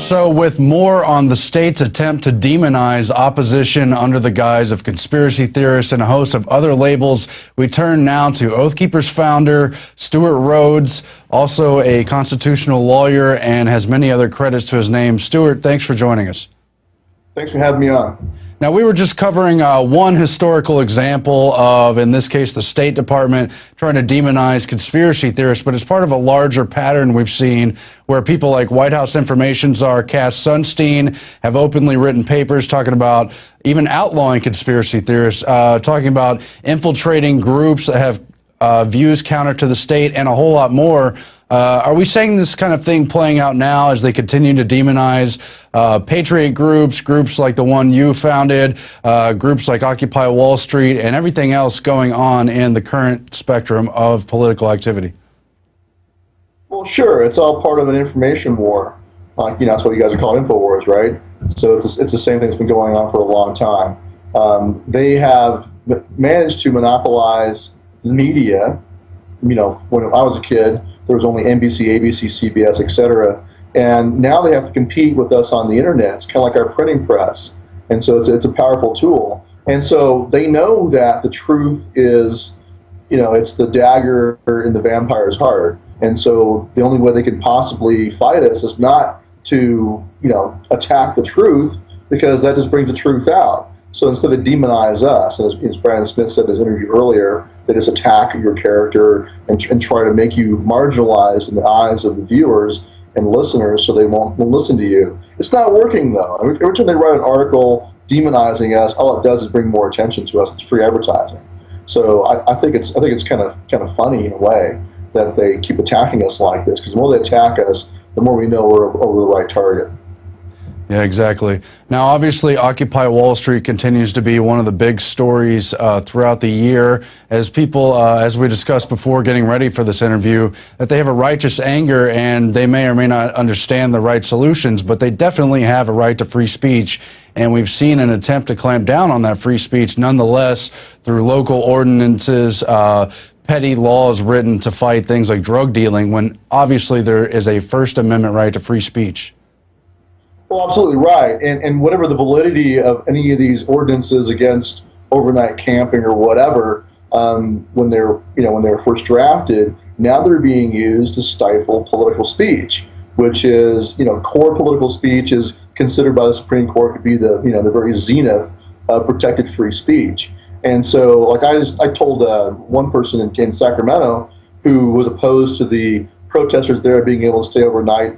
So with more on the state's attempt to demonize opposition under the guise of conspiracy theorists and a host of other labels, we turn now to Oath Keepers founder Stewart Rhodes, also a constitutional lawyer and has many other credits to his name. Stewart, thanks for joining us. Thanks for having me on. Now, we were just covering one historical example of, in this case, the State Department trying to demonize conspiracy theorists, but it's part of a larger pattern we've seen where people like White House information czar Cass Sunstein have openly written papers talking about even outlawing conspiracy theorists, talking about infiltrating groups that have views counter to the state and a whole lot more. Are we saying this kind of thing playing out now as they continue to demonize patriot groups like the one you founded, groups like Occupy Wall Street, and everything else going on in the current spectrum of political activity? Well, sure. It's all part of an information war. That's what you guys are calling Infowars, right? So it's the same thing that's been going on for a long time. They have managed to monopolize the media. When I was a kid, there was only NBC, ABC, CBS, etc. And now they have to compete with us on the internet. It's kind of like our printing press. And so it's a powerful tool. And so they know that the truth is, it's the dagger in the vampire's heart. And so the only way they can possibly fight us is not to, attack the truth, because that just brings the truth out. So instead of demonize us, as Brandon Smith said in his interview earlier, they just attack your character and try to make you marginalized in the eyes of the viewers and listeners so they won't listen to you. It's not working, though. Every time they write an article demonizing us, all it does is bring more attention to us. It's free advertising. So I think it's kind of funny in a way that they keep attacking us like this, because the more they attack us, the more we know we're the right target. Yeah, exactly. Now, obviously, Occupy Wall Street continues to be one of the big stories throughout the year as people, as we discussed before getting ready for this interview, that they have a righteous anger and they may or may not understand the right solutions, but they definitely have a right to free speech. And we've seen an attempt to clamp down on that free speech nonetheless through local ordinances, petty laws written to fight things like drug dealing, when obviously there is a First Amendment right to free speech. Well, absolutely right. And whatever the validity of any of these ordinances against overnight camping or whatever, when they're first drafted, now they're being used to stifle political speech, which is, core political speech is considered by the Supreme Court to be the very zenith of protected free speech. And so, like I told one person in Sacramento who was opposed to the protesters there being able to stay overnight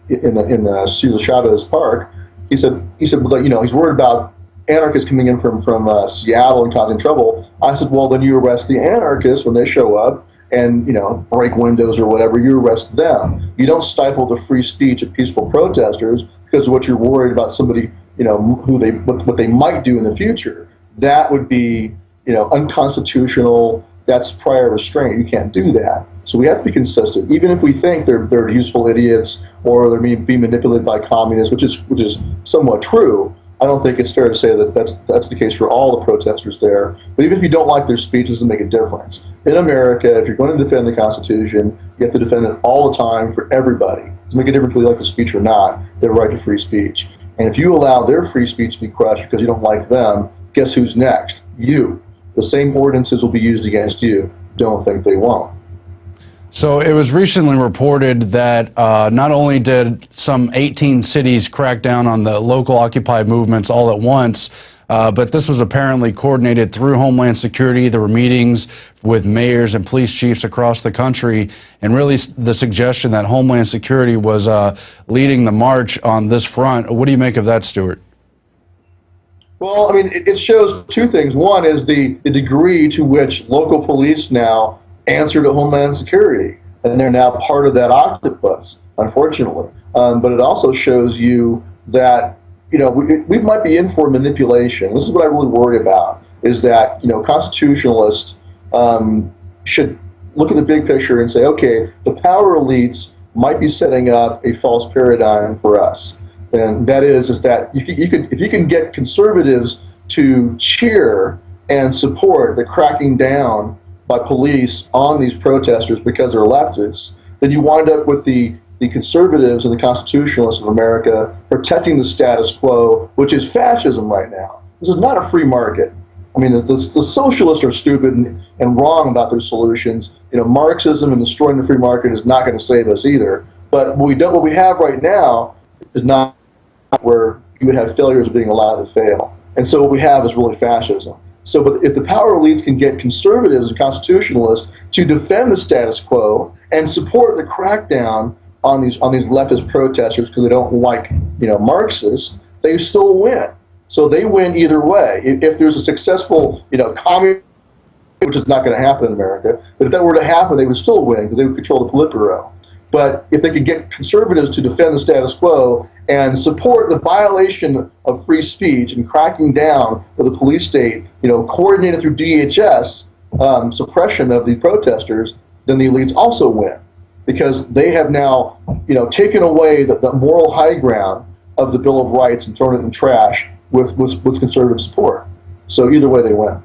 in Cedar Chavez Park. He said, he's worried about anarchists coming in from Seattle and causing trouble. I said, well, then you arrest the anarchists when they show up and break windows or whatever. You arrest them. You don't stifle the free speech of peaceful protesters because of what you're worried about somebody what they might do in the future. That would be unconstitutional. That's prior restraint. You can't do that. So we have to be consistent, even if we think they're useful idiots or they're being manipulated by communists, which is somewhat true. I don't think it's fair to say that that's the case for all the protesters there. But even if you don't like their speech, it doesn't make a difference. In America, if you're going to defend the Constitution, you have to defend it all the time for everybody. It doesn't make a difference whether you like the speech or not. They have a right to free speech. And if you allow their free speech to be crushed because you don't like them, guess who's next? You. The same ordinances will be used against you. Don't think they won't. So it was recently reported that not only did some 18 cities crack down on the local Occupy movements all at once, but this was apparently coordinated through Homeland Security. There were meetings with mayors and police chiefs across the country, and really the suggestion that Homeland Security was leading the march on this front. What do you make of that, Stewart? Well, I mean, it shows two things. One is the degree to which local police now answer to Homeland Security, and they're now part of that octopus, unfortunately. But it also shows you that, we might be in for manipulation. This is what I really worry about, is that, constitutionalists should look at the big picture and say, okay, the power elites might be setting up a false paradigm for us. And that is that if you can get conservatives to cheer and support the cracking down by police on these protesters because they're leftists, then you wind up with the the conservatives and the constitutionalists of America protecting the status quo, which is fascism right now. This is not a free market. I mean, the socialists are stupid and wrong about their solutions. You know, Marxism and destroying the free market is not going to save us either. But what we have right now is not where you would have failures being allowed to fail. And so what we have is really fascism. So but if the power elites can get conservatives and constitutionalists to defend the status quo and support the crackdown on these leftist protesters because they don't like, you know, Marxists, they still win. So they win either way. If there's a successful, you know, communist, which is not going to happen in America, but if that were to happen, they would still win because they would control the Politburo. But if they could get conservatives to defend the status quo and support the violation of free speech and cracking down with the police state, you know, coordinated through DHS suppression of the protesters, then the elites also win because they have now, you know, taken away the moral high ground of the Bill of Rights and thrown it in the trash with conservative support. So either way, they win.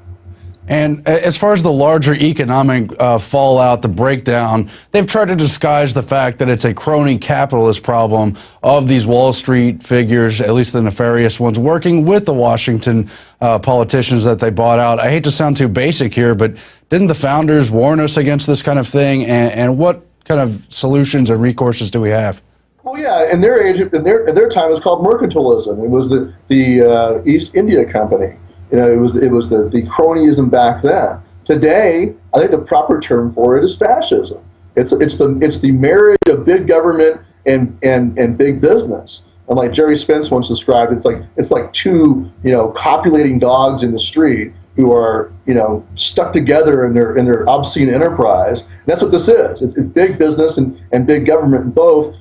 And as far as the larger economic fallout, the breakdown, they've tried to disguise the fact that it's a crony capitalist problem of these Wall Street figures, at least the nefarious ones, working with the Washington politicians that they bought out. I hate to sound too basic here, but didn't the founders warn us against this kind of thing? And what kind of solutions and recourses do we have? Well, yeah, in their age, in their time, it was called mercantilism. It was the East India Company. You know, it was the cronyism back then. Today, I think the proper term for it is fascism. It's the marriage of big government and big business. And like Jerry Spence once described, it's like two, you know, copulating dogs in the street who are, you know, stuck together in their obscene enterprise. And that's what this is. It's big business and big government both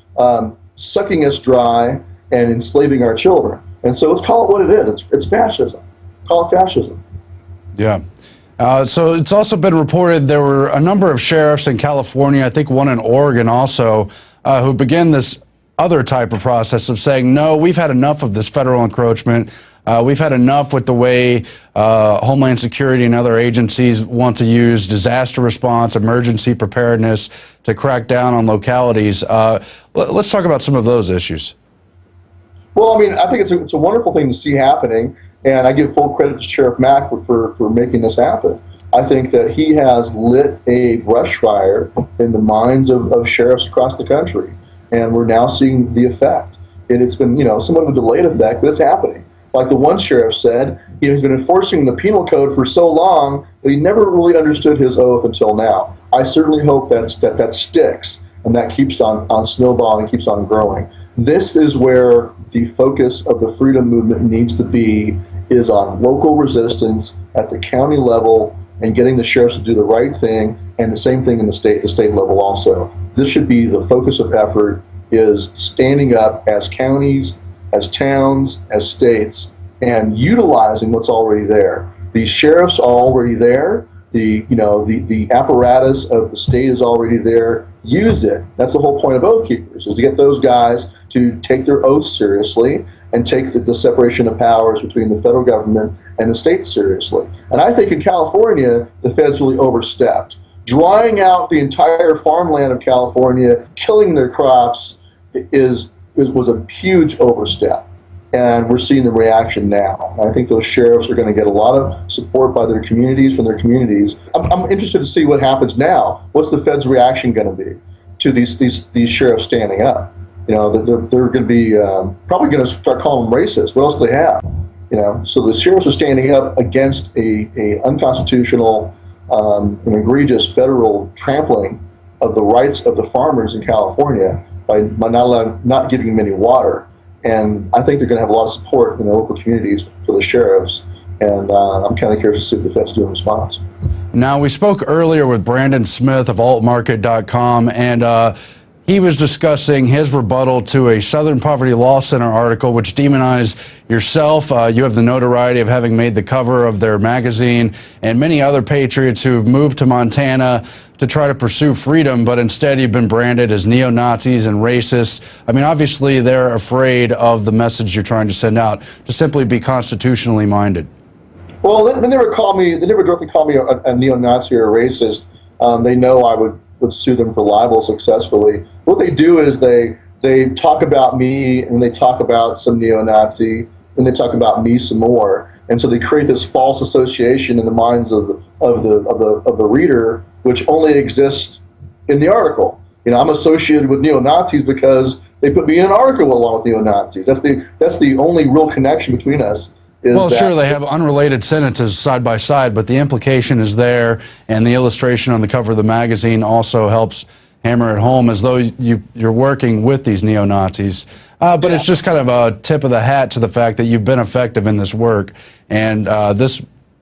sucking us dry and enslaving our children. And so let's call it what it is. It's fascism. Call it fascism. Yeah. So it's also been reported there were a number of sheriffs in California, I think one in Oregon also, who began this other type of process of saying, no, we've had enough of this federal encroachment. We've had enough with the way Homeland Security and other agencies want to use disaster response, emergency preparedness to crack down on localities. Let's talk about some of those issues. Well, I mean, I think it's a wonderful thing to see happening, and I give full credit to Sheriff Mack for making this happen. I think that he has lit a brush fire in the minds of sheriffs across the country, and we're now seeing the effect. And it's been, you know, somewhat of a delayed effect, but it's happening. Like the one sheriff said, you know, he's been enforcing the penal code for so long that he never really understood his oath until now. I certainly hope that sticks and that keeps on snowballing and keeps on growing. This is where the focus of the freedom movement needs to be, is on local resistance at the county level and getting the sheriffs to do the right thing, and the same thing in the state level also. This should be the focus of effort, is standing up as counties, as towns, as states, and utilizing what's already there. These sheriffs are already there. The apparatus of the state is already there. Use it. That's the whole point of Oath Keepers, is to get those guys to take their oaths seriously and take the separation of powers between the federal government and the state seriously. And I think in California, the feds really overstepped. Drying out the entire farmland of California, killing their crops, was a huge overstep. And we're seeing the reaction now. I think those sheriffs are going to get a lot of support by their communities, from their communities. I'm interested to see what happens now. What's the Fed's reaction going to be to these sheriffs standing up? You know, they're going to be probably going to start calling them racist. What else do they have? You know, so the sheriffs are standing up against a unconstitutional, an egregious federal trampling of the rights of the farmers in California by not giving them any water. And I think they're going to have a lot of support in the local communities for the sheriffs. And I'm kind of curious to see what the Fed's doing in response. Now, we spoke earlier with Brandon Smith of altmarket.com, and he was discussing his rebuttal to a Southern Poverty Law Center article which demonized yourself. You have the notoriety of having made the cover of their magazine, and many other patriots who've moved to Montana to try to pursue freedom, but instead you've been branded as neo-Nazis and racists. I mean, obviously they're afraid of the message you're trying to send out, to simply be constitutionally minded. Well, they never directly call me a neo-Nazi or a racist. They know I would would sue them for libel successfully. What they do is they talk about me, and they talk about some neo-Nazi, and they talk about me some more, and so they create this false association in the minds of the reader, which only exists in the article. I'm associated with neo-Nazis because they put me in an article along with neo-Nazis. That's the only real connection between us. Well, sure, they have unrelated sentences side by side, but the implication is there, and the illustration on the cover of the magazine also helps hammer it home as though you're working with these neo-Nazis. But yeah, it's just kind of a tip of the hat to the fact that you've been effective in this work, and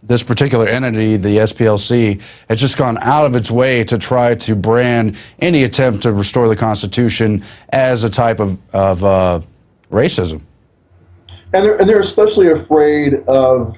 this particular entity, the SPLC, has just gone out of its way to try to brand any attempt to restore the Constitution as a type of racism. And they're especially afraid of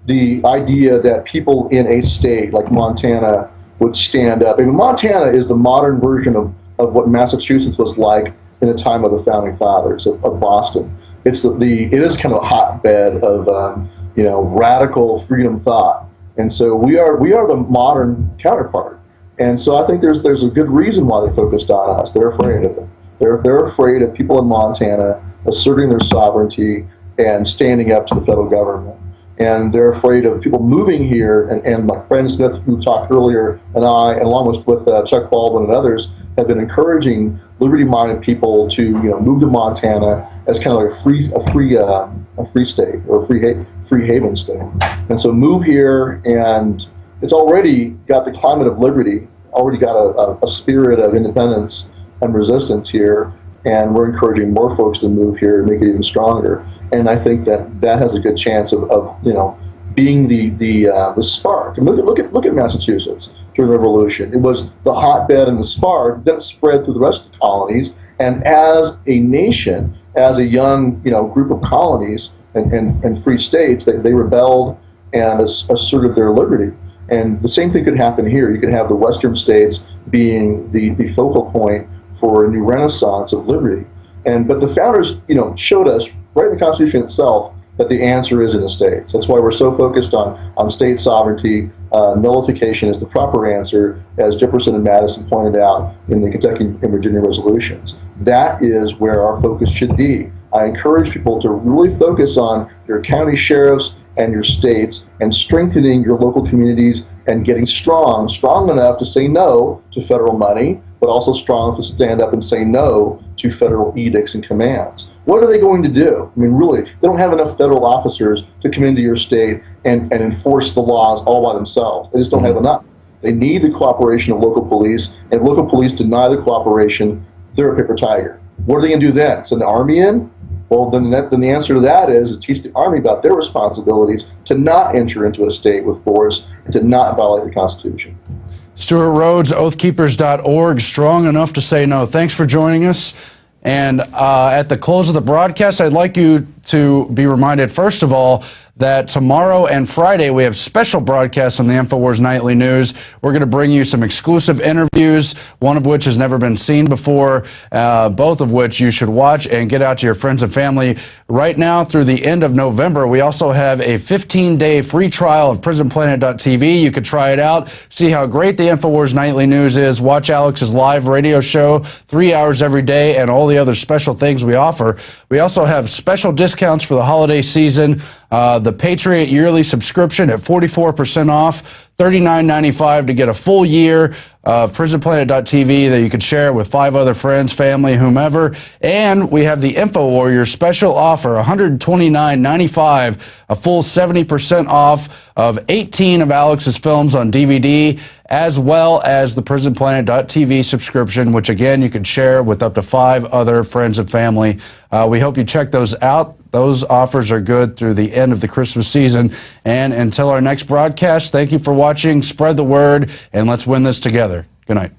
the idea that people in a state like Montana would stand up. I mean, Montana is the modern version of what Massachusetts was like in the time of the founding fathers of Boston. It is kind of a hotbed of radical freedom thought, and so we are the modern counterpart. And so I think there's a good reason why they focused on us. They're afraid of it. They're afraid of people in Montana asserting their sovereignty and standing up to the federal government. And they're afraid of people moving here, and my friend Smith, who talked earlier, and I, along with Chuck Baldwin and others, have been encouraging liberty-minded people to move to Montana as kind of like a free state, or a free haven state. And so move here, and it's already got the climate of liberty, already got a spirit of independence and resistance here, and we're encouraging more folks to move here and make it even stronger. And I think that has a good chance of being the spark. And look at Massachusetts during the Revolution. It was the hotbed and the spark. Then it spread through the rest of the colonies. And as a nation, as a young group of colonies and free states, they rebelled and asserted their liberty. And the same thing could happen here. You could have the Western states being the focal point for a new renaissance of liberty. But the founders, showed us right in the Constitution itself that the answer is in the states. That's why we're so focused on state sovereignty. Nullification is the proper answer, as Jefferson and Madison pointed out in the Kentucky and Virginia resolutions. That is where our focus should be. I encourage people to really focus on your county sheriffs and your states, and strengthening your local communities, and getting strong enough to say no to federal money, but also strong enough to stand up and say no to federal edicts and commands. What are they going to do? I mean, really, they don't have enough federal officers to come into your state and enforce the laws all by themselves. They just don't have enough. They need the cooperation of local police, and if local police deny the cooperation, they're a paper tiger. What are they going to do then? Send the army in? Well, then the answer to that is to teach the Army about their responsibilities to not enter into a state with force and to not violate the Constitution. Stewart Rhodes, oathkeepers.org, strong enough to say no. Thanks for joining us. And at the close of the broadcast, I'd like you to be reminded, first of all, that tomorrow and Friday we have special broadcasts on the Infowars Nightly News. We're going to bring you some exclusive interviews, one of which has never been seen before, both of which you should watch and get out to your friends and family. Right now through the end of November, we also have a 15-day free trial of prisonplanet.tv. You could try it out, see how great the Infowars Nightly News is, watch Alex's live radio show 3 hours every day, and all the other special things we offer. We also have special discounts for the holiday season. The Patriot yearly subscription at 44% off, $39.95 to get a full year of prisonplanet.tv that you could share with 5 other friends, family, whomever. And we have the Info Warrior special offer, $129.95, a full 70% off of 18 of Alex's films on DVD, as well as the prisonplanet.tv subscription, which again you can share with up to 5 other friends and family. We hope you check those out. Those offers are good through the end of the Christmas season. And until our next broadcast, thank you for watching. Spread the word, and let's win this together. Good night.